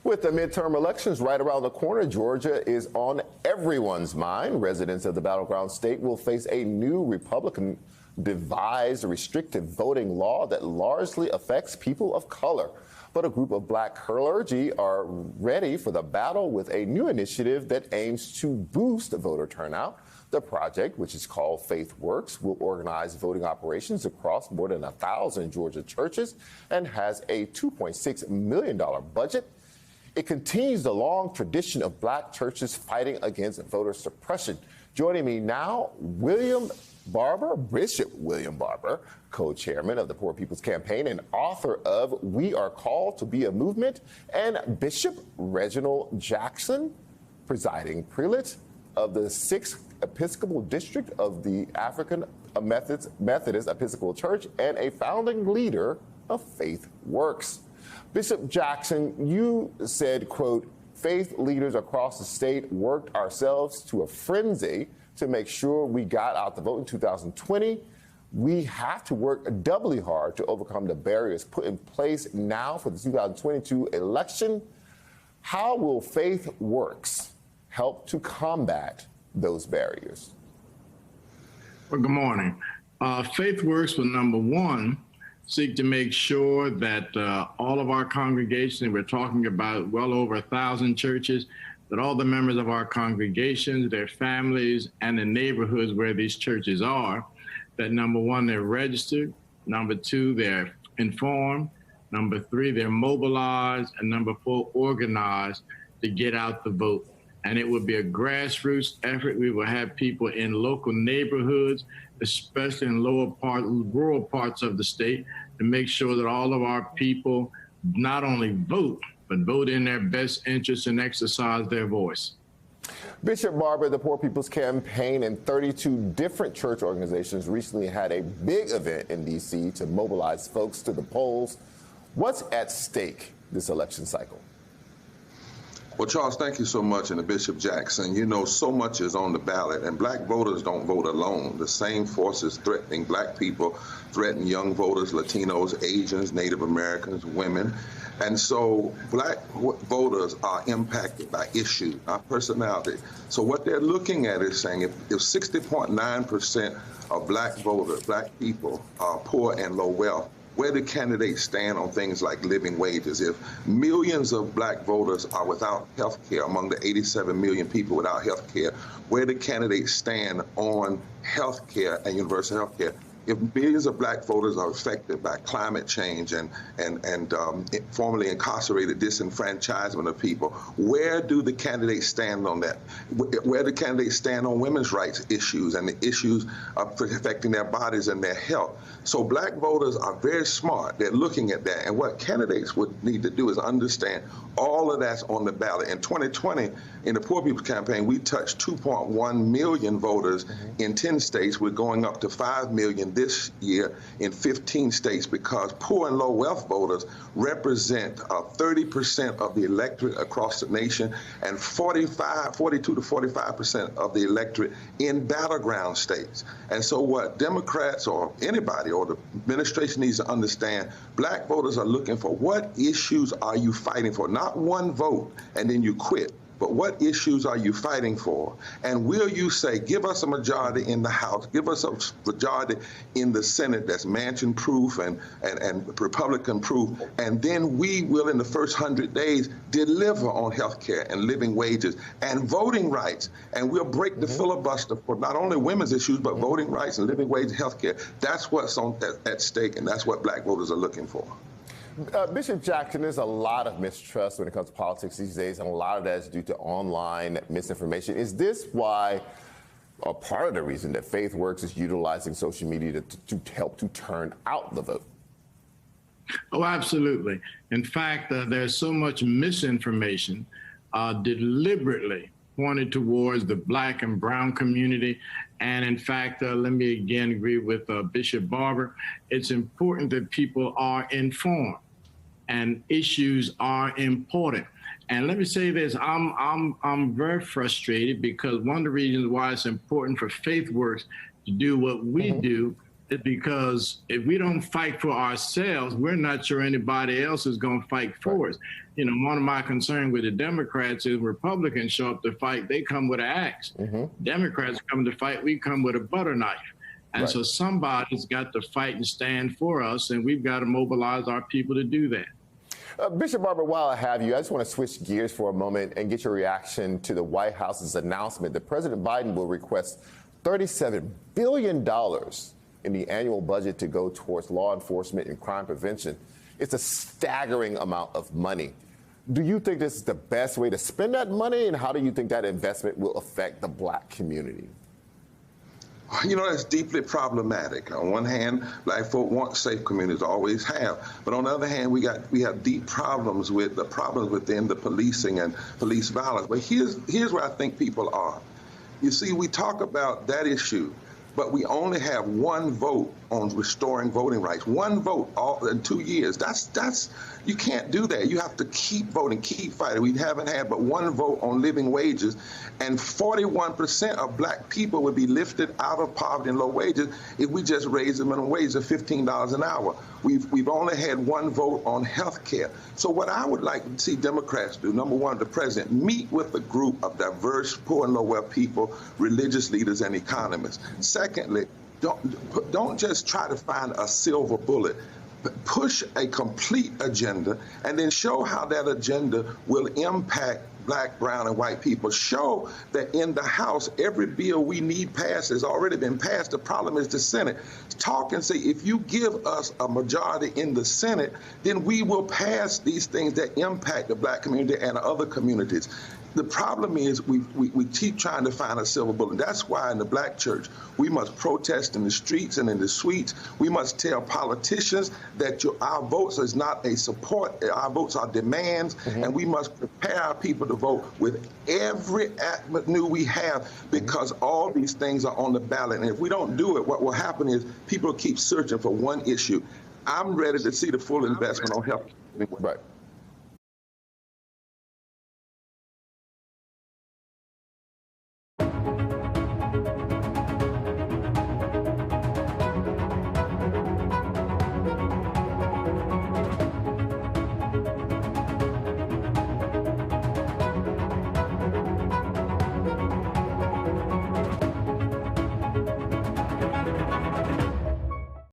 With the midterm elections right around the corner, Georgia is on everyone's mind. Residents of the battleground state will face a new Republican devised restrictive voting law that largely affects people of color. But a group of black clergy are ready for the battle with a new initiative that aims to boost voter turnout. The project, which is called Faith Works, will organize voting operations across more than 1,000 Georgia churches and has a $2.6 million budget. It continues the long tradition of black churches fighting against voter suppression. Joining me now, Bishop William Barber, co-chairman of the Poor People's Campaign and author of We Are Called to Be a Movement, and Bishop Reginald Jackson, presiding prelate of the 6th Episcopal District of the African Methodist Episcopal Church and a founding leader of Faith Works. Bishop Jackson, you said, quote, faith leaders across the state worked ourselves to a frenzy to make sure we got out the vote in 2020. We have to work doubly hard to overcome the barriers put in place now for the 2022 election. How will Faith Works help to combat those barriers? Well, good morning. Faith Works will, number one, seek to make sure that all of our congregations, we're talking about well over 1,000 churches, that all the members of our congregations, their families, and the neighborhoods where these churches are, that number one, they're registered, number two, they're informed, number three, they're mobilized, and number four, organized to get out the vote. And it will be a grassroots effort. We will have people in local neighborhoods, especially in rural parts of the state, to make sure that all of our people not only vote, but vote in their best interest and exercise their voice. Bishop Barber, the Poor People's Campaign and 32 different church organizations recently had a big event in D.C. to mobilize folks to the polls. What's at stake this election cycle? Well, Charles, thank you so much, and Bishop Jackson. You know, so much is on the ballot, and black voters don't vote alone. The same forces threatening black people threaten young voters, Latinos, Asians, Native Americans, women. And so black voters are impacted by issues, not personality. So what they're looking at is saying if 60.9% of black voters, black people, are poor and low wealth, where do candidates stand on things like living wages? If millions of black voters are without health care, among the 87 million people without health care, where do candidates stand on health care and universal health care? If millions of black voters are affected by climate change and formerly incarcerated disenfranchisement of people, where do the candidates stand on that? Where do candidates stand on women's rights issues and the issues of affecting their bodies and their health? So black voters are very smart. They're looking at that. And what candidates would need to do is understand all of that's on the ballot. In 2020, in the Poor People's Campaign, we touched 2.1 million voters in 10 states. We're going up to 5 million this year in 15 states because poor and low wealth voters represent 30% of the electorate across the nation and 42 to 45% of the electorate in battleground states. And so what Democrats or anybody or the administration needs to understand, black voters are looking for what issues are you fighting for? Not one vote and then you quit. But what issues are you fighting for? And will you say, give us a majority in the House, give us a majority in the Senate that's Manchin-proof and Republican-proof, and then we will, in the first 100 days, deliver on health care and living wages and voting rights. And we'll break the filibuster for not only women's issues, but voting rights and living wage and health care. That's what's at stake, and that's what black voters are looking for. Bishop Jackson, there's a lot of mistrust when it comes to politics these days, and a lot of that is due to online misinformation. Is this why, or part of the reason that Faith Works is utilizing social media to help to turn out the vote? Oh, absolutely. In fact, there's so much misinformation deliberately pointed towards the black and brown community. And in fact, let me again agree with Bishop Barber. It's important that people are informed and issues are important. And let me say this, I'm very frustrated because one of the reasons why it's important for Faith Works to do what we do because if we don't fight for ourselves, we're not sure anybody else is going to fight for us. You know, one of my concerns with the Democrats is Republicans show up to fight, they come with an axe. Democrats come to fight, we come with a butter knife. And so somebody's got to fight and stand for us, and we've got to mobilize our people to do that. Bishop Barber, while I have you, I just want to switch gears for a moment and get your reaction to the White House's announcement that President Biden will request $37 billion in the annual budget to go towards law enforcement and crime prevention. It's a staggering amount of money. Do you think this is the best way to spend that money, and how do you think that investment will affect the Black community? You know, that's deeply problematic. On one hand, Black folk want safe communities, always have. But on the other hand, we have deep problems with the problems within the policing and police violence. But here's where I think people are. You see, we talk about that issue, but we only have one vote on restoring voting rights. One vote all in 2 years. That's you can't do that. You have to keep voting, keep fighting. We haven't had but one vote on living wages, and 41% of Black people would be lifted out of poverty and low wages if we just raise the minimum wage to $15 an hour. We've only had one vote on health care. So what I would like to see Democrats do, number one, the president, meet with a group of diverse, poor and low-wealth people, religious leaders and economists. Secondly, don't just try to find a silver bullet. Push a complete agenda and then show how that agenda will impact Black, brown, and white people. Show that in the House, every bill we need passed has already been passed. The problem is the Senate. Talk and say, if you give us a majority in the Senate, then we will pass these things that impact the Black community and other communities. The problem is we keep trying to find a silver bullet. That's why in the Black church, we must protest in the streets and in the suites. We must tell politicians that our votes is not a support, our votes are demands, and we must prepare our people to vote with every avenue we have, because all these things are on the ballot. And if we don't do it, what will happen is people keep searching for one issue. I'm ready to see the full investment on health. Right.